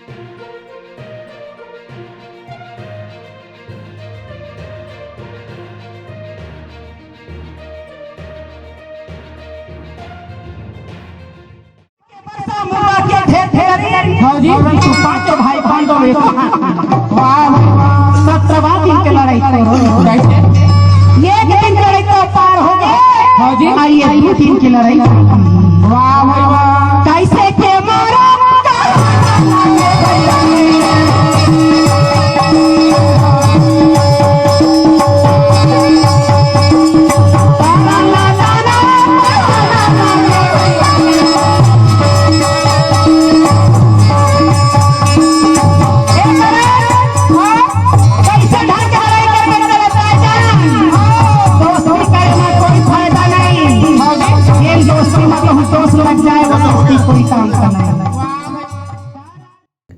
पांचों भाई पांडव दिन के लड़ाई एक दिन की लड़ाई तो पार हो गए और ये 2 दिन की लड़ाई कैसे के मारा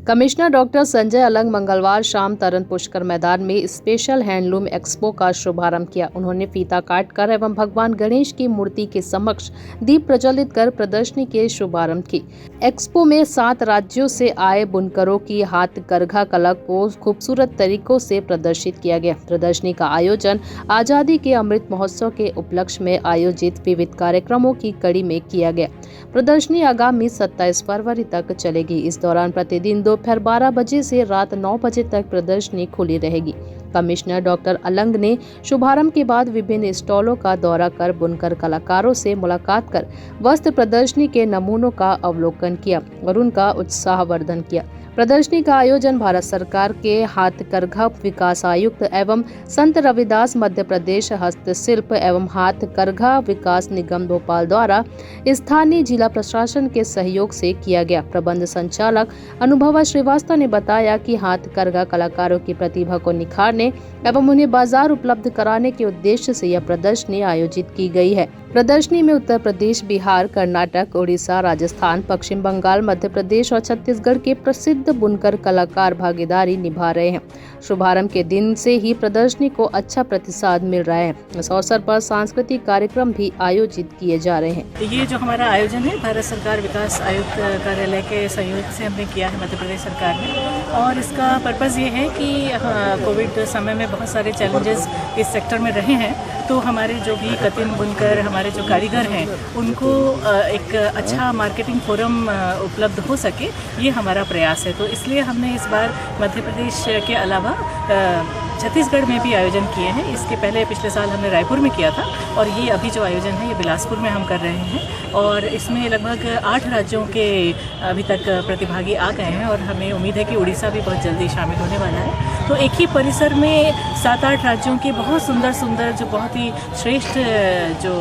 कमिश्नर डॉक्टर संजय अलंग मंगलवार शाम तरन पुष्कर मैदान में स्पेशल हैंडलूम एक्सपो का शुभारंभ किया। उन्होंने फीता काटकर एवं भगवान गणेश की मूर्ति के समक्ष दीप प्रज्वलित कर प्रदर्शनी के शुभारंभ की। एक्सपो में 7 राज्यों से आए बुनकरों की हाथ करघा कला को खूबसूरत तरीकों से प्रदर्शित किया गया। प्रदर्शनी का आयोजन आजादी के अमृत महोत्सव के उपलक्ष्य में आयोजित विविध कार्यक्रमों की कड़ी में किया गया। प्रदर्शनी आगामी 27 फरवरी तक चलेगी। इस दौरान प्रतिदिन दोपहर 12 बजे से रात 9 बजे तक प्रदर्शनी खुली रहेगी। कमिश्नर डॉक्टर अलंग ने शुभारंभ के बाद विभिन्न स्टॉलों का दौरा कर बुनकर कलाकारों से मुलाकात कर वस्त्र प्रदर्शनी के नमूनों का अवलोकन किया और उनका उत्साहवर्धन किया। प्रदर्शनी का आयोजन भारत सरकार के हाथकरघा विकास आयुक्त एवं संत रविदास मध्य प्रदेश हस्तशिल्प एवं हाथकरघा विकास निगम भोपाल द्वारा स्थानीय जिला प्रशासन के सहयोग से किया गया। प्रबंध संचालक अनुभवा श्रीवास्तव ने बताया कि हाथकरघा कलाकारों की प्रतिभा को निखारने एवं उन्हें बाजार उपलब्ध कराने के उद्देश्य से यह प्रदर्शनी आयोजित की गई है। प्रदर्शनी में उत्तर प्रदेश, बिहार, कर्नाटक, उड़ीसा, राजस्थान, पश्चिम बंगाल, मध्य प्रदेश और छत्तीसगढ़ के प्रसिद्ध बुनकर कलाकार भागीदारी निभा रहे हैं। शुभारंभ के दिन से ही प्रदर्शनी को अच्छा प्रतिसाद मिल रहा है। इस अवसर पर सांस्कृतिक कार्यक्रम भी आयोजित किए जा रहे हैं। ये जो हमारा आयोजन है भारत सरकार विकास आयुक्त कार्यालय के सहयोग से हमने किया है मध्य प्रदेश सरकार ने, और इसका पर्पज़ ये है कि कोविड समय में बहुत सारे चैलेंजेस इस सेक्टर में रहे हैं, तो हमारे जो भी कतिन बुनकर हमारे जो कारीगर हैं उनको एक अच्छा मार्केटिंग फोरम उपलब्ध हो सके, ये हमारा प्रयास है। तो इसलिए हमने इस बार मध्य प्रदेश के अलावा छत्तीसगढ़ में भी आयोजन किए हैं। इसके पहले पिछले साल हमने रायपुर में किया था और ये अभी जो आयोजन है ये बिलासपुर में हम कर रहे हैं, और इसमें लगभग 8 राज्यों के अभी तक प्रतिभागी आ गए हैं और हमें उम्मीद है कि उड़ीसा भी बहुत जल्दी शामिल होने वाला है। तो एक ही परिसर में 7-8 राज्यों के बहुत सुंदर जो बहुत ही श्रेष्ठ जो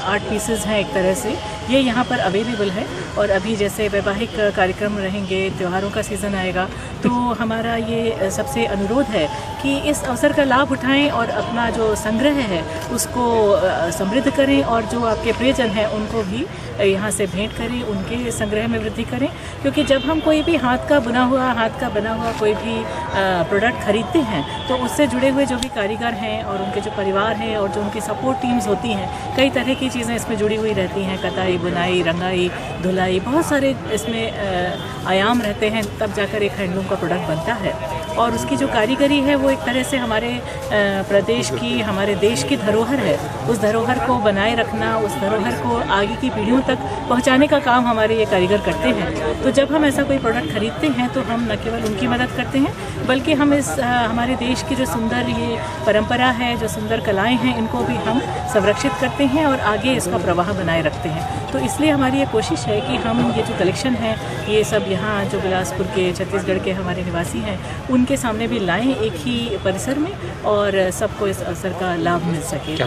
आर्ट पीसेस हैं एक तरह से, ये यहाँ पर अवेलेबल है। और अभी जैसे वैवाहिक कार्यक्रम रहेंगे, त्योहारों का सीज़न आएगा, तो हमारा ये सबसे अनुरोध है कि इस अवसर का लाभ उठाएं और अपना जो संग्रह है उसको समृद्ध करें, और जो आपके प्रियजन हैं उनको भी यहाँ से भेंट करें, उनके संग्रह में वृद्धि करें। क्योंकि जब हम कोई भी हाथ का बना हुआ कोई भी प्रोडक्ट खरीदते हैं तो उससे जुड़े हुए जो भी कारीगर हैं और उनके जो परिवार हैं और जो उनकी सपोर्ट टीम्स होती हैं, कई तरह की चीज़ें इसमें जुड़ी हुई रहती हैं, कताई, बुनाई, रंगाई, धुलाई, बहुत सारे इसमें आयाम रहते हैं, तब जाकर एक हैंडलूम का प्रोडक्ट बनता है। और उसकी जो कारीगरी है वो एक तरह से हमारे प्रदेश की, हमारे देश की धरोहर है। उस धरोहर को बनाए रखना, उस धरोहर को आगे की पीढ़ियों तक पहुंचाने का काम हमारे ये कारीगर करते हैं। तो जब हम ऐसा कोई प्रोडक्ट खरीदते हैं तो हम न केवल उनकी मदद करते हैं, बल्कि हम इस हमारे देश की जो सुंदर ये परंपरा है, जो सुंदर कलाएँ हैं, इनको भी हम संरक्षित करते हैं और आगे इसका प्रवाह बनाए रखते हैं। तो इसलिए हमारी ये कोशिश है कि हम ये जो कलेक्शन है ये सब यहाँ जो बिलासपुर के, छत्तीसगढ़ के हमारे निवासी हैं उनके सामने भी लाएं एक ही परिसर में, और सबको इस अवसर का लाभ मिल सके। तो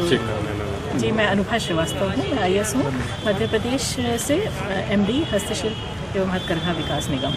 जी, मैं अनुभा श्रीवास्तव हूँ, मैं IAS हूँ मध्य प्रदेश से, MD हस्तशिल्प एवं हाथकरघा विकास निगम।